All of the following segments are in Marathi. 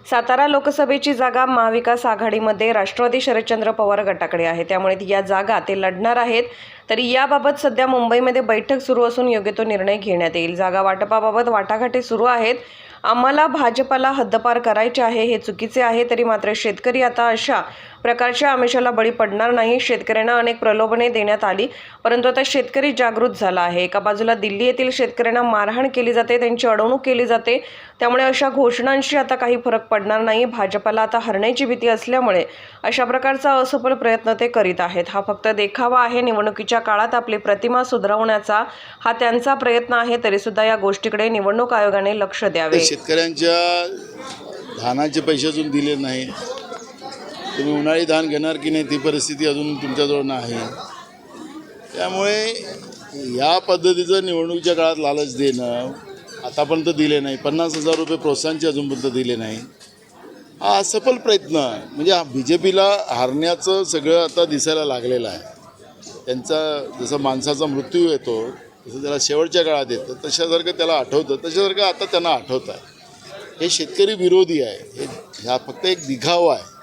सातारा लोकसभेची जागा महाविकास आघाडीमध्ये राष्ट्रवादी शरदचंद्र पवार गटाकडे आहे, त्यामुळे या जागा ते लढणार आहेत। तरी याबाबत सध्या मुंबईमध्ये बैठक सुरू असून योग्य तो निर्णय घेण्यात येईल। जागा वाटपाबाबत वाटाघाटी सुरू आहेत। आम्हाला भाजपला हद्दपार करायचे आहे हे चुकीचे आहे, तरी मात्र शेतकरी आता अशा प्रकारच्या आमिषाला बळी पडणार नाही। शेतकऱ्यांना अनेक प्रलोभने देण्यात आली, परंतु आता शेतकरी जागृत झाला आहे। एका बाजूला दिल्ली येथील शेतकऱ्यांना मारहाण केली जाते, त्यांची अडवणूक केली जाते, त्यामुळे अशा घोषणांशी आता काही फरक पडणार नाही। भाजपला आता हरण्याची भीती असल्यामुळे अशा प्रकारचा असफल प्रयत्न ते करीत आहेत। हा फक्त देखावा आहे। निवडणुकीच्या काळात आपली प्रतिमा सुधारवण्याचा हा त्यांचा प्रयत्न आहे, तरी सुद्धा या गोष्टीकडे निवडणूक आयोगाने लक्ष द्यावे। शेतकऱ्यांच्या धानाचे पैसे अजून दिले नाही, तुम्ही उन्हाळी धान घेणार की नाही ती परिस्थिती अजून तुमच्याजवळ नाही। त्यामुळे या पद्धतीचं निवडणुकीच्या काळात लालच देणं आतापर्यंत दिले नाही, 50,000 रुपये प्रोत्साहनचे अजूनपर्यंत दिले नाही, हा असफल प्रयत्न म्हणजे BJPला हारण्याचं सगळं आता दिसायला लागलेलं आहे। त्यांचा जसं माणसाचा मृत्यू येतो तसं त्याला शेवटच्या काळात येतं, तशासारखं त्याला आठवतं, तशासारखं आता त्यांना आठवतं आहे। हे शेतकरी विरोधी आहे, हा फक्त एक दिखावा आहे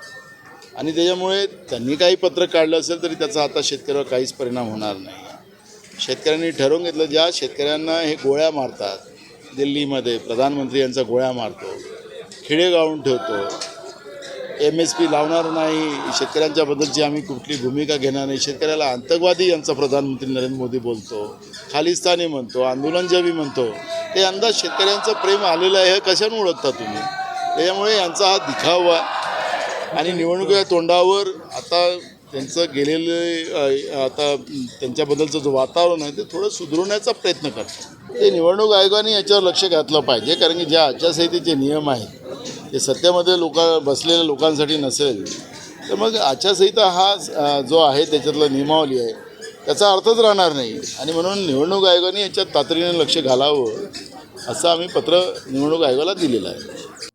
आणि त्याच्यामुळे त्यांनी काही पत्रक काढलं असेल तरी त्याचा आता शेतकऱ्यावर काहीच परिणाम होणार नाही। शेतकऱ्यांनी ठरवून घेतलं, ज्या शेतकऱ्यांना हे गोळ्या मारतात, दिल्लीमध्ये प्रधानमंत्री यांचा गोळ्या मारतो, खेडेगावून ठेवतो, MSP लावणार नाही, शेतकऱ्यांच्याबद्दलची आम्ही कुठली भूमिका घेणार नाही, शेतकऱ्याला आतंकवादी यांचा प्रधानमंत्री नरेंद्र मोदी बोलतो, खालिस्तानी म्हणतो, आंदोलनजवी म्हणतो, ते अंदाज शेतकऱ्यांचं प्रेम आलेलं आहे हे कशाने ओळखता तुम्ही? त्याच्यामुळे यांचा हा दिखावा आणि निवडणुकीच्या तोंडावर आता त्यांचं गेलेलं आता त्यांच्याबद्दलचं जो वातावरण आहे ते थोडं सुधारण्याचा प्रयत्न करतात। ते निवडणूक आयोगाने याच्यावर लक्ष घातलं पाहिजे, कारण की ज्या आचारसंहितेचे नियम आहेत ते सत्तेमध्ये बसलेल्या लोकांसाठी नसेल तर मग आचारसंहिता हा जो आहे त्याच्यातला नियमावली आहे त्याचा अर्थच राहणार नाही आणि म्हणून निवडणूक आयोगाने याच्यात तातडीने लक्ष घालावं असं आम्ही पत्र निवडणूक आयोगाला दिलेलं आहे।